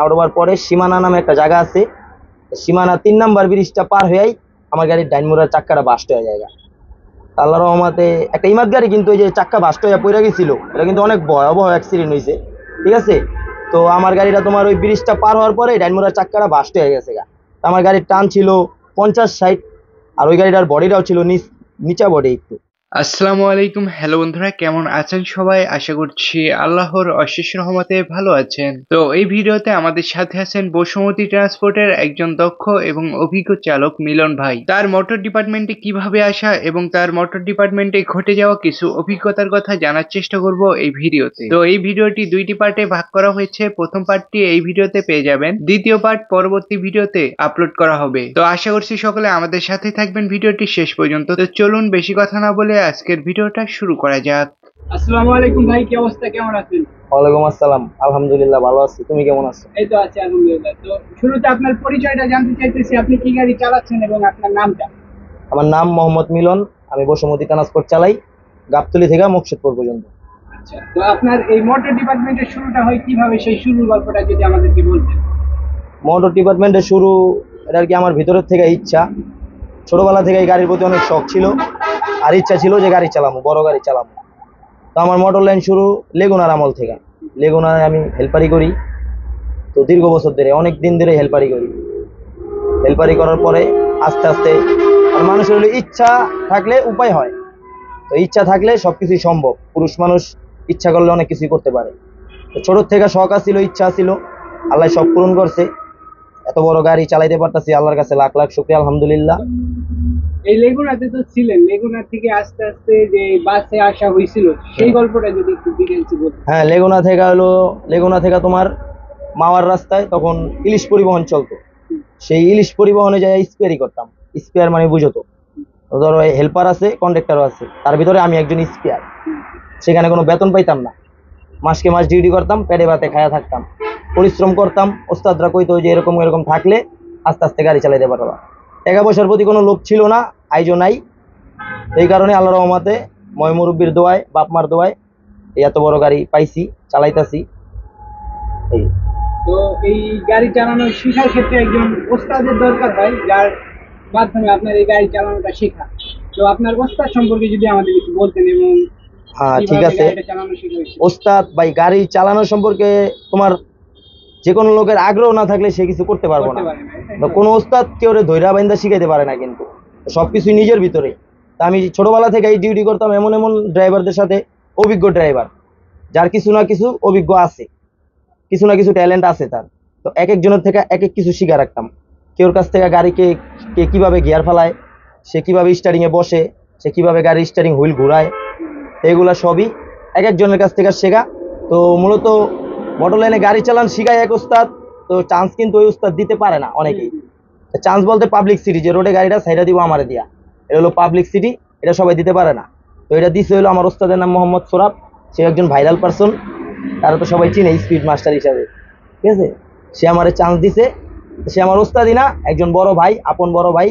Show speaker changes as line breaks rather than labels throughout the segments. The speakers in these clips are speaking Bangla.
নাওডোবার পরে সীমানা নামে একটা জায়গা আছে, সীমানা 3 নাম্বার ব্রিজটা পার হয়েই আমার গাড়ির ডাইনমোড়ার চাক্কাটা বাস্ট হয়ে যায়। আল্লাহর রহমতে একটা ইমাদ গাড়ি কিন্তু ওই যে চাক্কা বাস্ট হয়ে পড়ে গেছিল, এটা কিন্তু অনেক ভয়াবহ অ্যাক্সিডেন্ট হয়েছে, ঠিক আছে। তো আমার গাড়িটা তোমার ওই ব্রিজটা পার হওয়ার পরে ডাইনমোড়ার চাক্কাটা বাস্ট হয়ে গেছে গা। আমার গাড়ির টান ছিল 50-60, আর ওই গাড়িটার বডিটাও ছিল নিচা বডি একটু।
আসসালামু আলাইকুম, হ্যালো বন্ধুরা, কেমন আছেন সবাই? আশা করছি আল্লাহর অশেষ রহমতে ভালো আছেন। তো এই ভিডিওতে আমাদের সাথে আছেন বসুমতী ট্রান্সপোর্টের একজন দক্ষ এবং অভিজ্ঞ চালক মিলন ভাই। তার মোটর ডিপার্টমেন্টে কিভাবে আসা এবং তার মোটর ডিপার্টমেন্টে ঘটে যাওয়া কিছু অভিজ্ঞতার কথা জানার চেষ্টা করব এই ভিডিওতে। তো এই ভিডিওটি দুইটি পার্টে ভাগ করা হয়েছে। প্রথম পার্টটি এই ভিডিওতে পেয়ে যাবেন, দ্বিতীয় পার্ট পরবর্তী ভিডিওতে আপলোড করা হবে। তো আশা করছি সকলে আমাদের সাথে থাকবেন ভিডিওটি শেষ পর্যন্ত। তো চলুন বেশি কথা না বলে আজকের ভিডিওটা শুরু করা যাক।
আসসালামু আলাইকুম ভাই, কি অবস্থা, কেমন আছেন?
ওয়ালাইকুম আসসালাম, আলহামদুলিল্লাহ ভালো আছি, তুমি কেমন আছো?
এই তো আছি আলহামদুলিল্লাহ। তো শুরুতে আপনার পরিচয়টা জানতে চাইতেছি, আপনি কি গাড়ি চালাচ্ছেন এবং আপনার নামটা?
আমার নাম মোহাম্মদ মিলন, আমি বসুমতী ট্রান্সপোর্ট চালাই, গাবতলী থেকে মুকসিদপুর পর্যন্ত।
আচ্ছা, তো আপনার এই মোটর ডিপার্টমেন্টের শুরুটা হয় কিভাবে, সেই শুরুর গল্পটা যদি আমাদেরকে বলতেন।
মোটর ডিপার্টমেন্টের শুরু, এটা আর কি আমার ভিতরের থেকে ইচ্ছা। ছোটবেলা থেকে এই গাড়ির প্রতি অনেক শখ ছিল, আর ইচ্ছা ছিল যে গাড়ি চালাবো, বড় গাড়ি চালাবো। তো আমার মোটর লাইন শুরু লেগুনার আমল থেকে। লেগুনায় আমি হেল্পারি করি, তো দীর্ঘ বছর ধরে, অনেক দিন ধরে হেল্পারি করি। হেল্পারি করার পরে আস্তে আস্তে, আর মানুষের হলো ইচ্ছা থাকলে উপায় হয়, তো ইচ্ছা থাকলে সবকিছুই সম্ভব। পুরুষ মানুষ ইচ্ছা করলে অনেক কিছুই করতে পারে। তো ছোটোর থেকে শখ ছিল, ইচ্ছা ছিল, আল্লাহ সব পূরণ করছে। এত বড় গাড়ি চালাইতে পারতেছি, আল্লাহর কাছে লাখ লাখ শুকরিয়া, আলহামদুলিল্লাহ।
এই লেগুনাতে তো ছিলেন, লেগুনা থেকে আস্তে আস্তে যে বাসে আসা হয়েছিল সেই গল্পটা যদি একটু ডিটেইলসে বলতেন।
হ্যাঁ, লেগুনা থেকে তোমার মাওয়ার রাস্তায় তখন ইলিশ পরিবহন চলতো। সেই ইলিশ পরিবহনে যাই স্পেয়ারই করতাম। স্পেয়ার মানে বুঝো তো, ধরো হেল্পার আছে, কন্ডাক্টরও আছে, তার ভিতরে আমি একজন স্পেয়ার। সেখানে কোনো বেতন পাইতাম না, মাসকে মাস ডিউটি করতাম, পেটে ভাতে খায়া থাকতাম, পরিশ্রম করতাম। ওস্তাদরা কইতো যে এরকম এরকম থাকলে আস্তে আস্তে গাড়ি চালাইতে পারবা। টাকা পয়সার প্রতি কোনো লোভ ছিল না, আইজও নাই। এই কারণে আল্লাহর রহমতে ময় মুরব্বির দোয়ায়, বাপ মার দোয়ায় এত বড় গাড়ি পাইছি, চালাইতাছি। এই
তো এই গাড়ি চালানো শেখার ক্ষেত্রে একজন ওস্তাদের দরকার হয়, যার মাধ্যমে আপনার এই গাড়ি চালানোটা শেখা। তো আপনার ওস্তাদ সম্পর্কে যদি আমাদের কিছু বলতেন এবং
হ্যাঁ ঠিক আছে।
গাড়িটা চালানো শিখেছেন।
ওস্তাদ ভাই, গাড়ি চালানো সম্পর্কে তোমার যে কোনো লোকের আগ্রহ না থাকলে সে কিছু করতে পারবো না। তো কোনো ওস্তাদ কেউ ধৈর্য বাইন্দা শিখাইতে পারে না, কিন্তু সবকিছু নিজের ভিতরে। তা আমি ছোটবেলা থেকে এই ডিউটি করতাম এমন এমন ড্রাইভারদের সাথে, অভিজ্ঞ ড্রাইভার, যার কিছু না কিছু অভিজ্ঞ আছে, কিছু না কিছু ট্যালেন্ট আছে তার। তো এক একজনের থেকে এক এক কিছু শিখা রাখতাম। কেউর কাছ থেকে গাড়িকে কে কিভাবে গিয়ার ফেলায়, সে কিভাবে স্টারিংয়ে বসে, সে কিভাবে গাড়ির স্টারিং হুইল ঘুরায়, এগুলা সবই এক একজনের কাছ থেকে শেখা। তো মূলত মোটর লাইনে গাড়ি চালান শিখায় এক উস্তাদ, তো চান্স কিন্তু ওই উস্তাদ দিতে পারে না অনেকেই। চান্স বলতে পাবলিক সিটি, যে রোডে গাড়িটা সাইডা দিব আমারে দিয়া, এটা হলো পাবলিক সিটি, এটা সবাই দিতে পারে না। তো এটা দিছে হলো আমার উস্তাদের নাম মোহাম্মদ সোরাব, সে একজন ভাইরাল পারসন, তারা তো সবাই চিনে স্পিড মাস্টার হিসাবে, ঠিক আছে। সে আমারে চান্স দিছে, সে আমার উস্তাদই না, একজন বড় ভাই, আপন বড় ভাই।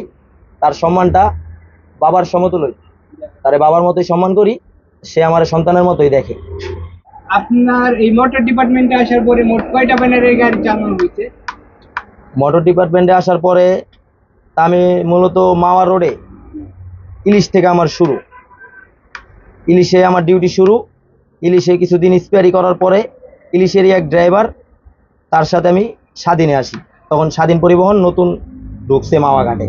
তার সম্মানটা বাবার সমতুল্য, তারে বাবার মতোই সম্মান করি, সে আমার সন্তানের মতোই দেখে।
আপনার এই মোটর ডিপার্টমেন্টে আসার পরে মোট কয়টা ব্যানারের গাড়ি চালানো হয়েছে?
মোটর ডিপার্টমেন্টে আসার পরে তা আমি মূলত মাওয়া রোডে ইলিশ থেকে আমার শুরু, ইলিশে আমার ডিউটি শুরু। ইলিশে কিছুদিন স্পেয়ারি করার পরে ইলিশেরই এক ড্রাইভার, তার সাথে আমি স্বাধীনে আসি। তখন স্বাধীন পরিবহন নতুন ঢুকছে মাওয়া ঘাটে,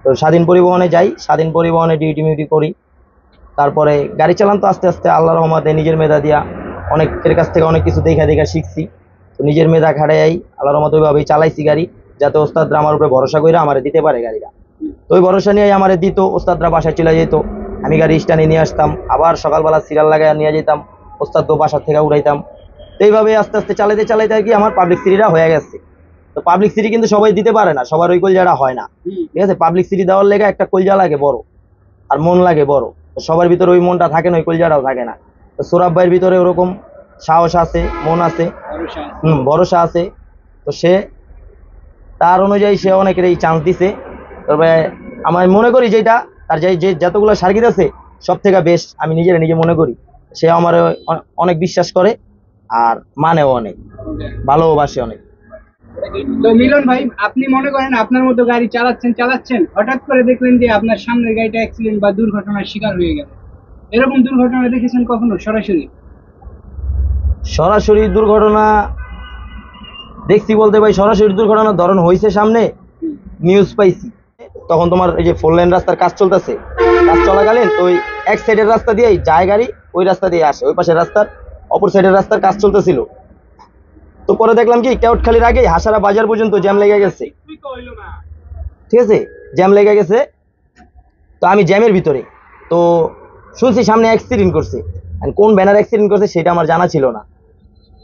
তো স্বাধীন পরিবহনে যাই, স্বাধীন পরিবহনে ডিউটি মিউটি করি। তারপরে গাড়ি চালান তো আস্তে আস্তে আল্লাহর রহমতে নিজের মেধা দিয়া অনেকের কাছ থেকে অনেক কিছু দেখা দেখা শিখছি। তো নিজের মেধা খাটাই আল্লাহর রহমতে ওইভাবেই চালাইছি গাড়ি, যাতে ওস্তাদরা আমার উপরে ভরসা করে আমারে দিতে পারে গাড়িটা। তো ওই ভরসা নিয়ে আমারে দিত, ওস্তাদরা বাসায় চলে যেত, আমি গাড়ি স্ট্যান্ডে নিয়ে আসতাম, আবার সকালবেলা সিরিয়াল লাগাই নিয়ে যেতাম, ওস্তাদ তো বাসার থেকে উড়াইতাম। তো এইভাবে আস্তে আস্তে চালাইতে চালাইতে আর কি আমার পাবলিক সিটিটা হয়ে গেছে। তো পাবলিক সিটি কিন্তু সবাই দিতে পারে না, সবার ওই কলজাটা হয় না, ঠিক আছে। পাবলিক সিটি দেওয়ার লেগে একটা কলজা লাগে বড়, আর মন লাগে বড়। তো সবার ভিতরে ওই মনটা থাকে না, ওই কলজাটাও থাকে না। তো সোরাব ভাইয়ের ভিতরে ওরকম সাহস আছে, মন আছে, ভরসা আছে। তো সে তার অনুযায়ী সে অনেকের এই চান্স দিছে। তবে আমার মনে করি যেটা তার যে যতগুলো সার্কিট আছে সব থেকে বেস্ট আমি নিজে মনে করি। সে আমার অনেক বিশ্বাস করে, আর মানেও অনেক, ভালোবাসে অনেক।
তো মিলন ভাই, আপনি মনে করেন আপনার মতো গাড়ি চালাচ্ছেন, হঠাৎ করে দেখলেন যে আপনার সামনের গাড়িটা অ্যাক্সিডেন্ট বা দুর্ঘটনার শিকার হয়ে গেল, এরকম দুর্ঘটনা দেখেছেন কখনো সরাসরি?
সরাসরি দুর্ঘটনা দেখছি বলতে ভাই, সরাসরি দুর্ঘটনার ধরন হয়েছে সামনে, নিউজ পাইছি। তখন তোমার এই যে 4 লেন রাস্তার কাজ চলতেছে, কাজ চলাকালীন তো ওই এক সাইডের রাস্তা দিয়েই যায় গাড়ি, ওই রাস্তা দিয়ে আসে, ওই পাশের রাস্তার অপর সাইডের রাস্তার কাজ চলতেছিল। তো পরে দেখলাম কি কেওটখালির আগেই হাসারা বাজার পর্যন্ত জ্যাম লেগে গেছে, ঠিক আছে, জ্যাম লেগে গেছে। তো আমি জ্যামের ভিতরে, তো শুনছি সামনে অ্যাক্সিডেন্ট করছে, আর কোন ব্যানার অ্যাক্সিডেন্ট করছে সেটা আমার জানা ছিল না।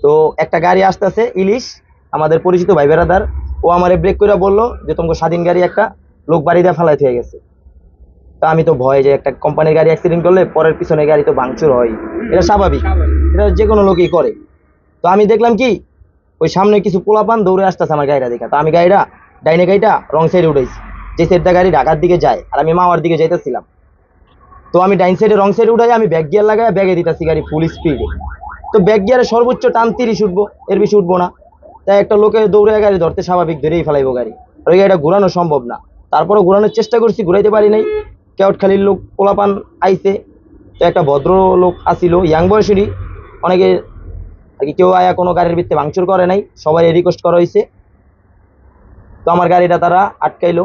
তো একটা গাড়ি আসতেছে ইলিশ, আমাদের পরিচিত ভাই বেড়াদার, ও আমারে ব্রেক করে বললো যে তোমাকে স্বাধীন গাড়ি একটা লোক বাড়ি দিয়ে ফালাই থেকে গেছে। তা আমি তো ভয় যে একটা কোম্পানির গাড়ি অ্যাক্সিডেন্ট করলে পরের পিছনে গাড়ি তো ভাঙচুর হয়, এটা স্বাভাবিক, এটা যে কোনো লোকই করে। তো আমি দেখলাম কি ওই সামনে কিছু পোলাপান দৌড়ে আসতেছে আমার গাড়িটা দেখা, তো আমি গাড়িটা ডাইনে গাড়িটা রং সাইডে উঠেছি, যে সাইডটা গাড়ি ঢাকার দিকে যায় আর আমি মাওয়ার দিকে যাইতেছিলাম। তো আমি ডাইন সাইডে রং সাইডে উঠাই, আমি ব্যাক গিয়ার লাগাই ব্যাগে দিতেছি গাড়ি ফুল স্পিডে। তো ব্যাক গিয়ারে সর্বোচ্চ টান 30 উঠবো, এর বেশি উঠবো না। তাই একটা লোকে দৌড়ে গাড়ি ধরতে স্বাভাবিক, ধরেই ফেলাইবো গাড়ি, আর ওই গাড়িটা ঘোরানো সম্ভব না। তারপরে ঘোরানোর চেষ্টা করছি, ঘুরাইতে পারি নাই। কেওটখালির লোক পোলাপান আইছে, তো একটা ভদ্র লোক আসিল ইয়াং বয়সেরই, অনেকে আর কি, কেউ আয়া কোনো গাড়ির ভিত্তি ভাঙচুর করে নাই, সবাই রিকোয়েস্ট করা হয়েছে। তো আমার গাড়িটা তারা আটকাইলো,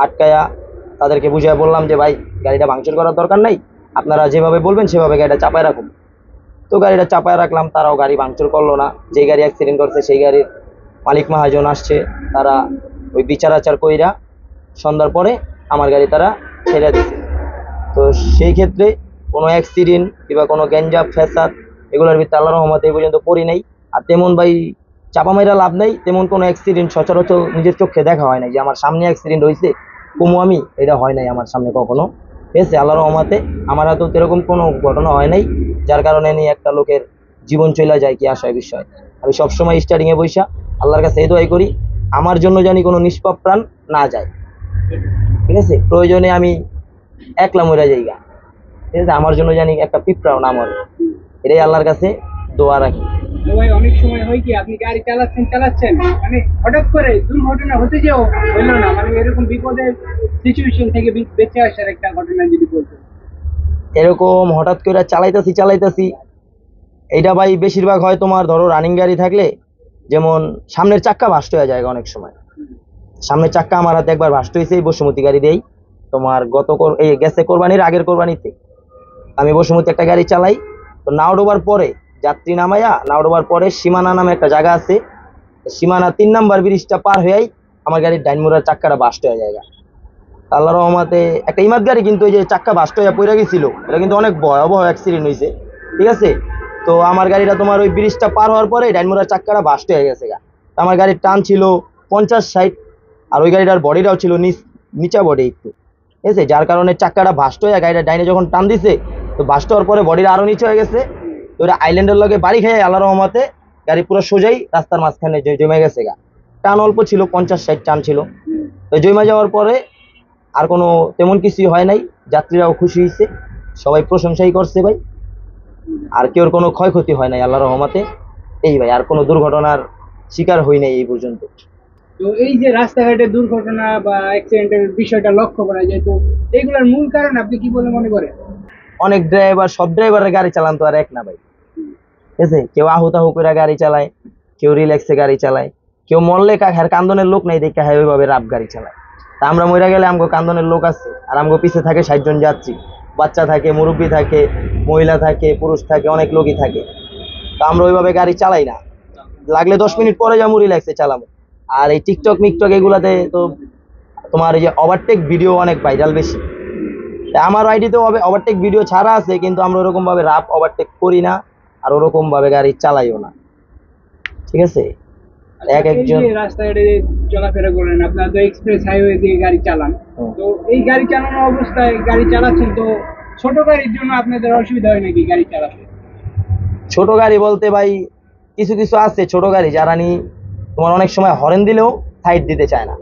আটকায়া তাদেরকে বুঝিয়ে বললাম যে ভাই গাড়িটা ভাঙচুর করার দরকার নাই, আপনারা যেভাবে বলবেন সেভাবে গাড়িটা চাপায় রাখুন। তো গাড়িটা চাপায় রাখলাম, তারাও গাড়ি ভাঙচুর করলো না। যে গাড়ি অ্যাক্সিডেন্ট করছে সেই গাড়ির মালিক মহাজন আসছে, তারা ওই বিচার আচার কইরা সন্ধ্যার পরে আমার গাড়ি তারা ছেড়ে দিছে। তো সেই ক্ষেত্রে কোনো অ্যাক্সিডেন্ট কিংবা কোনো গ্যাঞ্জাম ফ্যাসাদ এগুলোর ভিতরে আল্লাহর রহমতে এই পর্যন্ত পড়ি নাই। আর তেমন ভাই চাপা মাইরা লাভ নাই, তেমন কোনো অ্যাক্সিডেন্ট সচরাচর নিজের চোখে দেখা হয় নাই যে আমার সামনে অ্যাক্সিডেন্ট হয়েছে কমু আমি, এটা হয় নাই আমার সামনে কখনো। ঠিক আছে, আল্লাহর রহমতে আমার হাতেও এরকম কোনো ঘটনা হয় নাই, যার কারণে নিয়ে একটা লোকের জীবন চলে যায় কি আশায় বিষয়। আমি সবসময় স্টার্টিংয়ে বৈশা আল্লাহর কাছে এই দোয়াই করি, আমার জন্য জানি কোনো নিষ্পাপ প্রাণ না যায়। ঠিক আছে, প্রয়োজনে আমি একলা মরে যাইগা, ঠিক আছে, আমার জন্য জানি একটা পিঁপড়াও না মরে, এটাই আল্লাহর কাছে দোয়া রাখি।
তো ভাই অনেক সময় হয় কি আপনি গাড়ি চালাচ্ছেন, মানে হঠাৎ করে দুর্ঘটনা হতে যেও হইলো না, মানে এরকম বিপদের সিচুয়েশন থেকে বেঁচে আসার একটা ঘটনা যদি বলতেন।
এরকম হঠাৎ করে চালাইতাছি এইটা ভাই বেশিরভাগ হয় তোমার ধরো রানিং গাড়ি থাকলে, যেমন সামনের চাক্কা ভাস্ট হয়ে যায় অনেক সময়। সামনের চাক্কা আমার হাতে একবার ভাস্ট হয়েছে এই বসুমতী গাড়ি দিয়েই, তোমার এই গেছে কোরবানির আগের কোরবানিতে আমি বসুমতী একটা গাড়ি চালাই। তো নাওডোবার পরে যাত্রী নামাইয়া নাওডোবার পরে সীমানা নামে একটা জায়গা আছে, সীমানা 3 নাম্বার ব্রিজটা পার হয়েই আমার গাড়ির ডাইন মোড়ার চাক্কাটা বাস্ট হয়ে যায়। আল্লাহর রহমতে একটা ইমাদ গাড়ি কিন্তু ওই যে চাক্কা বাস্ট হয়ে পড়ে গেছিল, এটা কিন্তু অনেক ভয়াবহ অ্যাক্সিডেন্ট হয়েছে। ঠিক আছে, তো আমার গাড়িটা তোমার ওই ব্রিজটা পার হওয়ার পরে ডাইন মোড়ার চাক্কাটা বাস্ট হয়ে গেছে গা। আমার গাড়ির টান ছিল 50-60, আর ওই গাড়িটার বডিটাও ছিল নিচা বডি একটু, ঠিক আছে, যার কারণে চাক্কাটা বাস্ট হয়ে গাড়িটা ডাইনে যখন টান দিছে, তো বাস্ট হওয়ার পরে বডিটা আরো নিচে হয়ে গেছে। তো ওটা আইল্যান্ডের লগে বাড়ি খেয়ে আল্লাহর রহমতে গাড়ি পুরো সোজাই রাস্তার মাঝখানে জমে গেছে গা। টান অল্প ছিল, 50-60 টান ছিল। তো জমে যাওয়ার পরে আর কোনো তেমন কিছুই হয় নাই, যাত্রীরাও খুশি হয়েছে, সবাই প্রশংসাই করছে ভাই, আর কেউর কোনো ক্ষয়ক্ষতি হয় নাই আল্লাহর রহমতে। এই ভাই আর কোনো দুর্ঘটনার শিকার হই নাই এই পর্যন্ত।
তো এই যে রাস্তাঘাটে দুর্ঘটনা বা অ্যাক্সিডেন্টের বিষয়টা লক্ষ্য করা যায়, তো এগুলোর মূল কারণ আপনি কি বলে মনে করেন?
অনেক ড্রাইভার, সব ড্রাইভারের গাড়ি চালান তো আর এক না ভাই, ঠিক আছে, কেউ আহু করে গাড়ি চালায়, কেউ রিল্যাক্সে গাড়ি চালায়, কেউ মরলে হ্যার কান্দনের লোক নাই দেখে হ্যাঁ ওইভাবে রাফ গাড়ি চালায়। তা আমরা মরে গেলে আমগো কান্দনের লোক আছে, আর আমগো পিছে থাকে 60 জন যাত্রী, বাচ্চা থাকে, মুরব্বী থাকে, মহিলা থাকে, পুরুষ থাকে, অনেক লোকই থাকে। তা আমরা ওইভাবে গাড়ি চালাই না, লাগলে 10 মিনিট পরে যাবো রিল্যাক্সে চালাবো। আর এই টিকটক মিকটক এগুলাতে তো তোমার এই যে ওভারটেক ভিডিও অনেক ভাইরাল বেশি, তাই আমার আইডিতেও ওভারটেক ভিডিও ছাড়া আছে, কিন্তু আমরা ওরকম ভাবে রাফ ওভারটেক করি না, আর ওরকম ভাবে গাড়ি চালাইও না। ঠিক আছে, এক
এই
একজন
যে রাস্তাঘাটে চলাফেরা করেন, আপনারা তো এক্সপ্রেস হাইওয়ে দিয়ে গাড়ি চালান, তো এই গাড়ি চালানো অবস্থায় গাড়ি চালাচ্ছেন, তো ছোট গাড়ির জন্য আপনাদের অসুবিধা হয় নাকি গাড়ি চালাতে?
ছোট গাড়ি বলতে ভাই কিছু কিছু আছে ছোট গাড়ি যারা তোমার অনেক সময় হরেন দিলেও সাইড দিতে চায় না।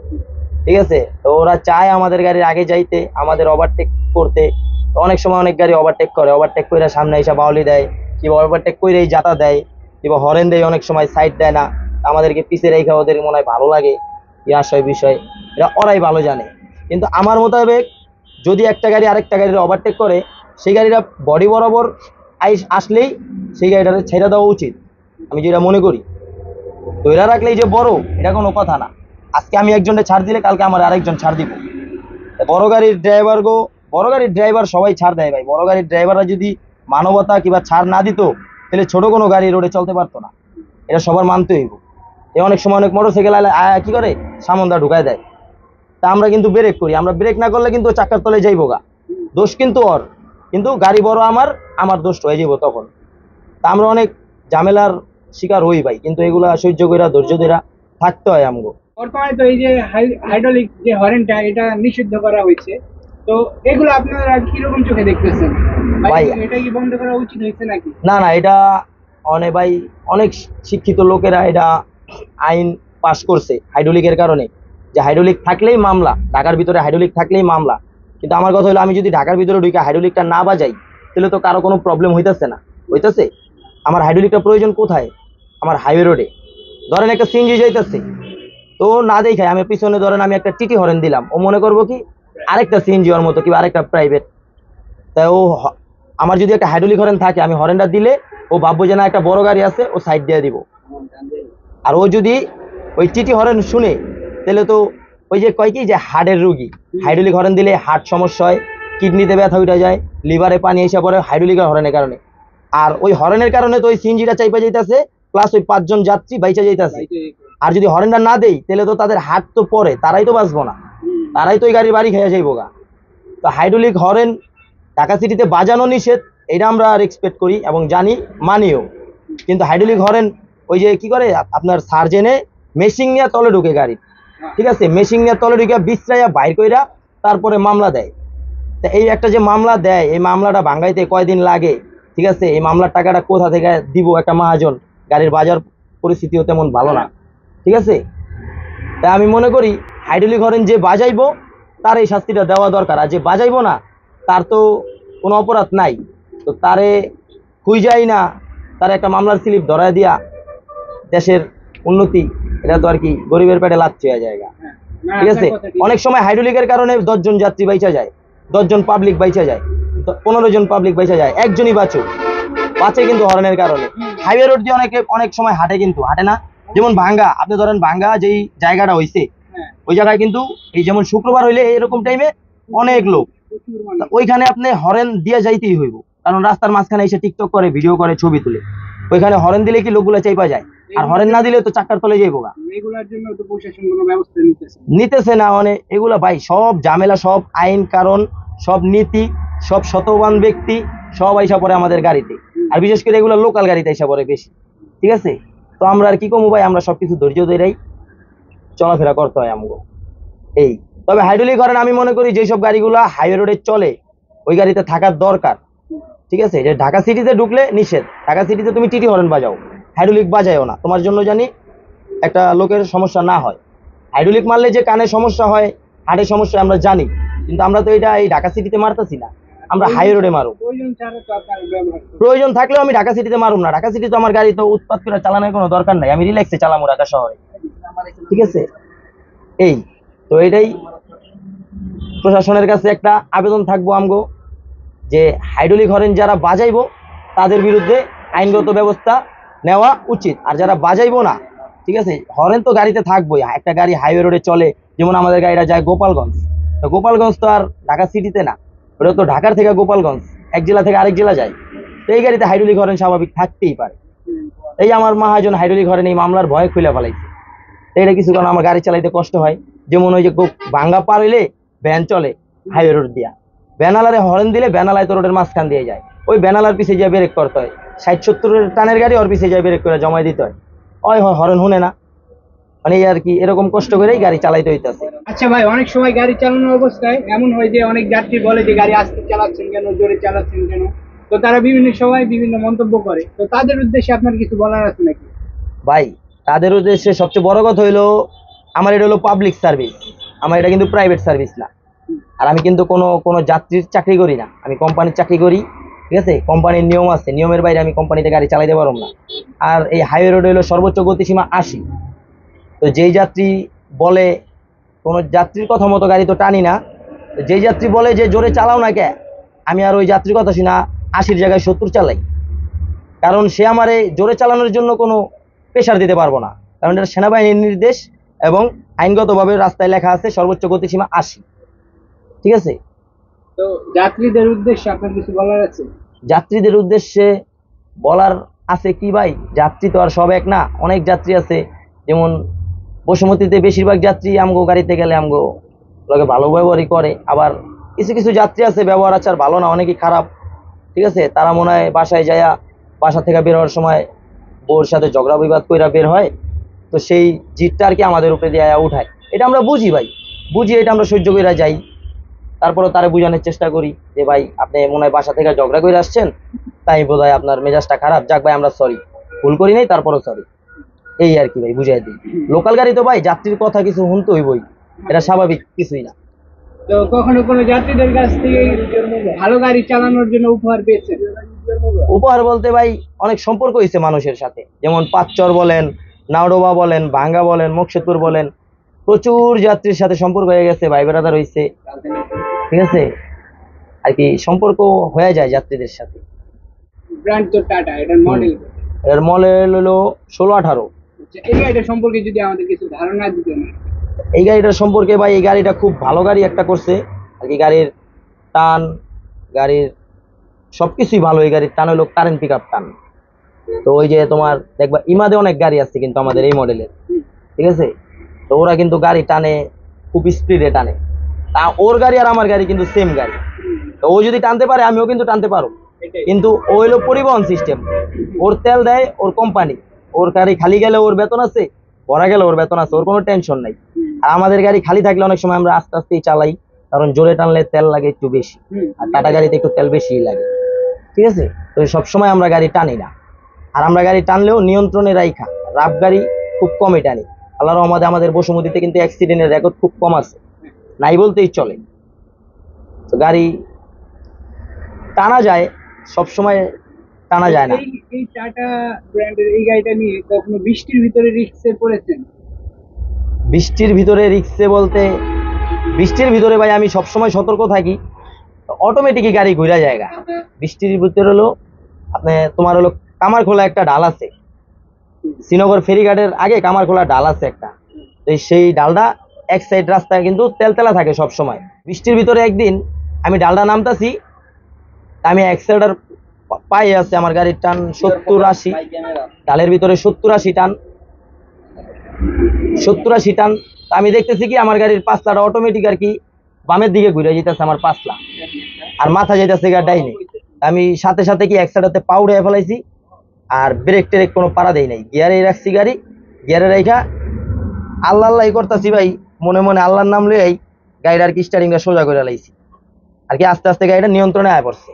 ঠিক আছে, তো ওরা চায় আমাদের গাড়ির আগে যাইতে, আমাদের ওভারটেক করতে। তো অনেক সময় অনেক গাড়ি ওভারটেক করে সামনে এসে বাউলি দেয়, কিংবা ওভারটেক করেই যাতা দেয়, কিংবা হরেন দেয়, অনেক সময় সাইড দেয় না। আমাদেরকে পিছে রেখে ওদের মনে হয় ভালো লাগে এই আশয় বিষয়, এটা ওরাই ভালো জানে। কিন্তু আমার মোতাবেক যদি একটা গাড়ি আরেকটা গাড়ির ওভারটেক করে, সেই গাড়িটা বডি বরাবর আসলেই সেই গাড়িটা ছেড়ে দেওয়া উচিত, আমি যেটা মনে করি। ধৈরা রাখলেই যে বড়, এটা কোনো কথা না। আজকে আমি একজনকে ছাড় দিলে কালকে আমার আরেকজন ছাড় দিব। বড় গাড়ির ড্রাইভার সবাই ছাড় দেয় ভাই। বড় গাড়ির ড্রাইভাররা যদি মানবতা কিংবা ছাড় না দিত, তাহলে ছোট কোনো গাড়ি রোডে চলতে পারতো না, এটা সবার মানতে হইব। অনেক সময় অনেক মোটরসাইকেল কি করে সামনদা ঢুকায় দেয়, তা আমরা কিন্তু ব্রেক করি। আমরা ব্রেক না করলে কিন্তু চাক্কার তলে যাইবো গা, দোষ কিন্তু ওর, কিন্তু গাড়ি বড় আমার দোষ হয়ে যাবো তখন। তা আমরা অনেক ঝামেলার শিকার হই ভাই, কিন্তু এগুলা সহ্য কইরা ধৈর্য ধরে থাকতে হয় আমগো।
বর্তমানে তো এই যে হাইড্রোলিক যে হরেনটা এটা নিষিদ্ধ করা হয়েছে, তো এগুলো আপনারা কিরকম চোখে দেখতেছেন ভাই?
ভাই,
এটা কি বন্ধ করা উচিত হয়েছে নাকি?
না না, এটা ভাই অনেক শিক্ষিত লোকেরা এটা আইন পাশ করছে হাইড্রোলিকের কারণে, যে হাইড্রোলিক থাকলেই মামলা, ঢাকার ভিতরে হাইড্রোলিক থাকলেই মামলা। কিন্তু আমার কথা হলো, আমি যদি ঢাকার ভিতরে ঢুকে হাইড্রোলিকটা না বাজাই, তাহলে তো কারো কোনো প্রবলেম হইতেছে না, হইতেছে। আমার হাইড্রোলিকটা প্রয়োজন কোথায়? আমার হাইওয়ে রোডে। ধরেন একটা সিএনজি যাইতেছে, তো না দেখায় আমি পিছনে ধরেন আমি একটা টিটি হরেন দিলাম, ও মনে করবো কি আরেকটা সিএনজি ওর মতো কিংবা আরেকটা প্রাইভেট। তাই আমার যদি একটা হাইড্রোলিক হরেন থাকে, আমি হরেনটা দিলে ও ভাববো যে না একটা বড় গাড়ি আছে, ও সাইড দিয়ে দিব। আর ও যদি ওই টিটি হরেন শুনে, তাহলে তো ওই যে কয় কি যে হার্টের রুগী, হাইড্রোলিক হরেন দিলে হার্ট সমস্যা হয়, কিডনিতে ব্যথা উঠে যায়, লিভারে পানি এসে পড়ে হাইড্রোলিকের হরেনের কারণে। আর ওই হরেনের কারণে তো ওই সিএনজিটা চাইপা যাইতেছে, প্লাস ওই 5 জন যাত্রী বাইচা যাইতেছে। আর যদি হরেনটা না দেই, তাহলে তো তাদের হার্ট তো পরে, তারাই তো বাঁচবো না, তারাই তো ওই গাড়ির বাড়ি খেয়ে যাইবো গা। তো হাইড্রোলিক হরেন ঢাকা সিটিতে বাজানো নিষেধ, এটা আমরা রেসপেক্ট করি এবং জানি, মানিও। কিন্তু হাইড্রোলিক হরেন ওই যে কি করে আপনার সার্জেনে মেশিং নিয়ে তলে ঢুকে গাড়ি, ঠিক আছে, মেশিং নিয়ে তলে ঢুকে বিশ্রাইয়া বাইর কইরা তারপরে মামলা দেয়। তা এই একটা যে মামলা দেয়, এই মামলাটা ভাঙাইতে কয়দিন লাগে, ঠিক আছে, এই মামলার টাকাটা কোথা থেকে দিব একটা মহাজন? গাড়ির বাজার পরিস্থিতিও তেমন ভালো না, ঠিক আছে। তাই আমি মনে করি হাইড্রোলিক হরেন যে বাজাইবো তার এই শাস্তিটা দেওয়া দরকার, আর যে বাজাইবো না তার তো কোনো অপরাধ নাই, তো তারে খুঁজাই না, তার একটা মামলার স্লিপ ধরায় দিয়া দেশের উন্নতি, এটা তো আর কি গরিবের পেটে লাচ্ছি হয়ে যায়,
না,
ঠিক আছে।
আপনার কথা ঠিক।
অনেক সময় হাইড্রোলিকের কারণে 10 জন যাত্রী বাইচা যায়, 10 জন পাবলিক বাইচা যায়, 15 জন পাবলিক বাইচা যায়, একজনই বাঁচে কিন্তু হরেনের কারণে। হাইওয়ে রোড দিয়ে অনেক সময় হাঁটে, কিন্তু হাঁটে না। যেমন ভাঙ্গা, আপনি ধরেন ভাঙ্গা যেই জায়গাটা হইছে,
হ্যাঁ,
ওই জায়গায় কিন্তু এই যেমন শুক্রবার হইলে এরকম টাইমে অনেক লোক,
প্রচুর মানুষ।
ওইখানে আপনি হরেন দিয়ে যাইতেই হইব, কারণ রাস্তার মাঝখানে এসে টিকটক করে, ভিডিও করে, ছবি তুলে, ওইখানে হরেন দিলে কি লোকগুলো চাইপা যায়, আর হরেন না দিলে তো চাক্কার তলে যাইবো গা।
এগুলোর জন্য তো প্রশাসন কোনো ব্যবস্থা নিতেছে না।
নিতেছে না, মানে এগুলা ভাই সব ঝামেলা, সব আইন কারণ, সব নীতি, সব শতবান ব্যক্তি সব আইসা পড়ে আমাদের গাড়িতে, আর বিশেষ করে এগুলো লোকাল গাড়িতে আইসা পড়ে বেশি, ঠিক আছে। তো আমরা আর কি কমু ভাই, আমরা সবকিছু ধৈর্য ধরেই চলাফেরা করতে হয় আমগো এই। তবে হাইড্রোলিক হরেন আমি মনে করি যেসব গাড়িগুলা হাইওয়ে রোডে চলে, ওই গাড়িতে থাকার দরকার, ঠিক আছে। যে ঢাকা সিটিতে ঢুকলে নিষেধ, ঢাকা সিটিতে তুমি টিটি হরেন বাজাও, হাইড্রোলিক বাজায়ও না, তোমার জন্য জানি একটা লোকের সমস্যা না হয়। হাইড্রোলিক মারলে যে কানে সমস্যা হয়, হার্টের সমস্যা আমরা জানি, কিন্তু আমরা তো এটা এই ঢাকা সিটিতে মারতেছি না, আমরা হাইওয়ে রোডে মারব।
প্রয়োজন ছাড়া তো আপনার ব্যবহার করবেন।
প্রয়োজন থাকলেও আমি ঢাকা সিটিতে মারুম না, ঢাকা সিটি তো আমার গাড়ি তো উৎপাত করে চালানোর কোনো দরকার নাই, আমি রিল্যাক্সে চালামু ঢাকা শহরে, ঠিক আছে। এই তো এটাই প্রশাসনের কাছে একটা আবেদন থাকবো আমগো, যে হাইড্রোলিক হরেন যারা বাজাইবো তাদের বিরুদ্ধে আইনগত ব্যবস্থা নেওয়া উচিত, আর যারা বাজাইবো না, ঠিক আছে, হরেন তো গাড়িতে থাকবোই। একটা গাড়ি হাইওয়ে রোডে চলে, যেমন আমাদের গাড়িটা যায় গোপালগঞ্জ, তো গোপালগঞ্জ তো আর ঢাকা সিটিতে না, ওটা তো ঢাকার থেকে গোপালগঞ্জ, এক জেলা থেকে আরেক জেলা যায়, তো এই গাড়িতে হাইড্রোলিক হরেন স্বাভাবিক থাকতেই পারে। এই আমার মহাজন হাইড্রোলিক হরেন এই মামলার ভয়ে খুলে ফেলাইছে, এইটা কিছু কারণ আমার গাড়ি চালাইতে কষ্ট হয়। যেমন ওই যে ভাঙ্গা পার হইলে ভ্যান চলে হাইওয়ে রোড দিয়া, ব্যানালারে হরেন দিলে ব্যানালায় তো রোডের মাঝখান দিয়ে যায়, ওই ব্যানালার পিছিয়ে যা ব্রেক করতে হয়, 60-70 টানের গাড়ি ওর পিছিয়ে যায় ব্রেক করে জমাই দিতে হয়, ওই হরেন শুনে না, মানে এই আর কি এরকম কষ্ট করেই গাড়ি চালাইতে হইতেছে।
আচ্ছা ভাই, অনেক সময় গাড়ি চালানোর অবস্থায় এমন হয় যে অনেক যাত্রী বলে যে গাড়ি আস্তে চালাচ্ছেন কেন, জোরে চালাচ্ছেন কেন, তো তারা বিভিন্ন সময় বিভিন্ন মন্তব্য করে, তো তাদের উদ্দেশ্যে আপনার কিছু বলার আছে নাকি?
ভাই তাদের উদ্দেশ্যে সবচেয়ে বড় কথা হইলো, আমার এটা হলো পাবলিক সার্ভিস, আমার এটা কিন্তু প্রাইভেট সার্ভিস না, আর আমি কিন্তু কোনো যাত্রীর চাকরি করি না, আমি কোম্পানির চাকরি করি, ঠিক আছে, কোম্পানির নিয়ম আছে, নিয়মের বাইরে আমি কোম্পানিতে গাড়ি চালাইতে পারবো না। আর এই হাইওয়ে রোড হলো সর্বোচ্চ গতিসীমা 80। তো যেই যাত্রী বলে, কোনো যাত্রীর কথা মতো গাড়ি তো টানি না, তো যেই যাত্রী বলে যে জোরে চালাও না কে, আমি আর ওই যাত্রীর কথা শুনা 80-র জায়গায় 70 চালাই। কারণ সে আমারে জোরে চালানোর জন্য কোনো প্রেশার দিতে পারবো না, কারণ এটা সেনাবাহিনীর নির্দেশ এবং আইনগতভাবে রাস্তায় লেখা আছে সর্বোচ্চ গতিসীমা 80। ঠিক আছে।
তো যাত্রীদের উদ্দেশ্যে আপনার কিছু বলার আছে?
যাত্রীদের উদ্দেশ্যে বলার আছে কি ভাই, যাত্রী তো আর সব এক না, অনেক যাত্রী আছে। যেমন বসুমতীতে বেশিরভাগ যাত্রী আমগো গাড়িতে গেলে আমগো লগে ভালো ব্যবহারই করে, আবার কিছু কিছু যাত্রী আছে ব্যবহার আচার ভালো না, অনেকই খারাপ। ঠিক আছে, তারা মনে হয় বাসায় যায়া বাসা থেকে বের হওয়ার সময় বউর সাথে ঝগড়া বিবাদ কইরা বের হয়, তো সেই জিতটা আর কি আমাদের উপরে দিয়ে উঠায়। এটা আমরা বুঝি ভাই, বুঝি, এটা আমরা সহ্য কইরা যাই। তারপরে তারে বোঝানোর চেষ্টা করি যে ভাই আপনি মনে হয় বাসা থেকে ঝগড়া করে আসছেন, তাই বোধহয় আপনার মেজাজটা খারাপ, যাক ভাই আমরা সরি, ভুল করি নাই, তারপরও সরি, এই আর কি ভাই, বুঝাই দিই। লোকাল গাড়ি তো ভাই যাত্রীর কথা কিছু শুনতে হইবই, এটা স্বাভাবিক, কিছুই না।
তো কখনো কোনো যাত্রীদের কাছ থেকে ভালো গাড়ি চালানোর জন্য উপহার পেয়েছেন?
উপহার বলতে ভাই অনেক সম্পর্ক হয়েছে মানুষের সাথে, যেমন পাঁচচর বলেন, নাওডোবা বলেন, ভাঙ্গা বলেন, মুকসেদপুর বলেন, প্রচুর যাত্রীর সাথে সম্পর্ক হয়ে গেছে, ভাই বেড়াদার হয়েছে। ঠিক আছে, আর কি সম্পর্ক হয়ে যায় যাত্রীদের সাথে।
ব্র্যান্ড তো টাটা, এটার মডেল?
এর মডেল হলো 16-18।
এই গাড়িটা সম্পর্কে যদি আমাদের কিছু ধারণা দিতেন।
এই গাড়িটার সম্পর্কে ভাই, এই গাড়িটা খুব ভালো গাড়ি একটা করছে আর কি। গাড়ির টান, গাড়ির সবকিছুই ভালো। এই গাড়ির টান হলো কারেন্ট পিক আপ টান। তো ওই যে তোমার দেখবা ইমাদে অনেক গাড়ি আছে কিন্তু আমাদের এই মডেলের, ঠিক আছে, তো ওরা কিন্তু গাড়ি টানে খুব স্পিডে টানে। তা ওর গাড়ি আর আমার গাড়ি কিন্তু সেম গাড়ি, তো ও যদি টানতে পারে আমিও কিন্তু টানতে পারো। কিন্তু ও হলো পরিবহন সিস্টেম, ওর তেল দেয় ওর কোম্পানি, ওর গাড়ি খালি গেলে ওর বেতন আছে, ভরা গেলে ওর বেতন আছে, ওর কোনো টেনশন নাই। আর আমাদের গাড়ি খালি থাকলে অনেক সময় আমরা আস্তে আস্তেই চালাই, কারণ জোরে টানলে তেল লাগে একটু বেশি, আর টাটা গাড়িতে একটু তেল বেশি লাগে। ঠিক আছে, তো সবসময় আমরা গাড়ি টানি না, আর আমরা গাড়ি টানলেও নিয়ন্ত্রণে রাইখা, রাফ গাড়ি খুব কমই টানি। আল্লাহর রহমতে আমাদের বসুমতীতে কিন্তু অ্যাক্সিডেন্টের রেকর্ড খুব কম আছে, নাই বলতেই চলে। তো গাড়ি টানা যায়, সবসময় টানা যায় না।
এই টাটা ব্র্যান্ডের এই গাড়িটা নিয়ে কখনো বৃষ্টির ভিতরে রিস্কে পড়েছেন?
বৃষ্টির ভিতরে রিক্সে বলতে, বৃষ্টির ভিতরে ভাই আমি সবসময় সতর্ক থাকি, অটোমেটিকই গাড়ি ঘুরা জায়গা। বৃষ্টির ভিতরে হলো আপনি তোমার হলো কামারখোলা একটা ডাল আছে, শ্রীনগর ফেরিঘাটের আগে কামারখোলা ডাল আছে একটা, তো সেই ডালটা এক সাইড রাস্তায় কিন্তু তেলতেলা থাকে সব সময়। বৃষ্টির ভিতরে একদিন আমি ডালটা নামতাছি, আমি অ্যাক্সেলেটার পায়ে আছে আমার গাড়ির টান 70-80, ডালের ভিতরে 70-80 টান, 70-80 টান। তা আমি দেখতেছি কি আমার গাড়ির পাঁচলাটা অটোমেটিক আর কি বামের দিকে ঘুরে যেতেছে আমার পাঁচলা, আর মাথা যেতেছে গা ডাইনে। আমি সাথে সাথে কি একসাথে পা উড়ে ফেলাইছি, আর ব্রেক টেরেক কোনো পাড়া দেই নাই, গিয়ারে রাখছি গাড়ি, গিয়ারে রাখা আল্লাহ আল্লাহ করতেছি ভাই, মনে মনে আল্লাহর নাম লই গাড়িটা আর কি স্টারিংটা সোজা করে লাইছি, আর কি আস্তে আস্তে গাড়িটা নিয়ন্ত্রণে আয় পড়ছে।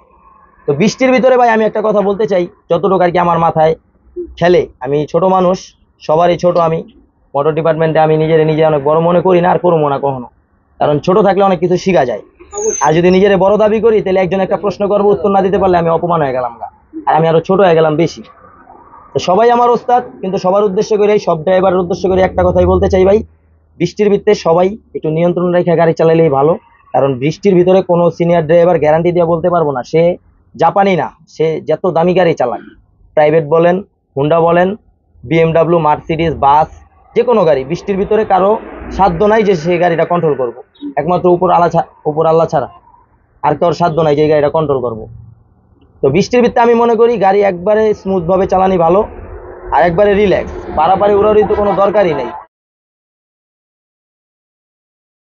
তো বৃষ্টির ভিতরে ভাই আমি একটা কথা বলতে চাই, যতটুকু আর কি আমার মাথায় খেলে, আমি ছোট মানুষ, সবারই ছোট, আমি মোটর ডিপার্টমেন্টে আমি নিজে অনেক বড় মনে করি না, আর করবো না কখনো, কারণ ছোট থাকলে অনেক কিছু শেখা যায়। আর যদি নিজের বড় দাবি করি, তাহলে একজন একটা প্রশ্ন করবো, উত্তর না দিতে পারলে আমি অপমান হয়ে গেলাম গা, আর আমি আরো ছোট হয়ে গেলাম বেশি। তো সবাই আমার ওস্তাদ, কিন্তু সবার উদ্দেশ্য করে, সব ড্রাইভারের উদ্দেশ্য করে একটা কথাই বলতে চাই ভাই, বৃষ্টির ভিতরে সবাই একটু নিয়ন্ত্রণ রেখে গাড়ি চালালেই ভালো। কারণ বৃষ্টির ভিতরে কোনো সিনিয়র ড্রাইভার গ্যারান্টি দিয়ে বলতে পারবো না, সে জাপানি না, সে যত দামি গাড়ি চালাক, প্রাইভেট বলেন, হুন্ডা বলেন, BMW, মার্সিডিজ, বাস, যে কোনো গাড়ি, বৃষ্টির ভিতরে কারো সাধ্য নাই যে সেই গাড়িটা কন্ট্রোল করবো, একমাত্র উপর আল্লাহ ছাড়া আর কারোর সাধ্য নাই যে এই গাড়িটা কন্ট্রোল করবো। তো বৃষ্টির ভিতরে আমি মনে করি গাড়ি একবারে স্মুথ ভাবে চালানি ভালো, আর একবারে রিল্যাক্স, পারাপারি উড়াউড়ি তো কোনো দরকারই নেই।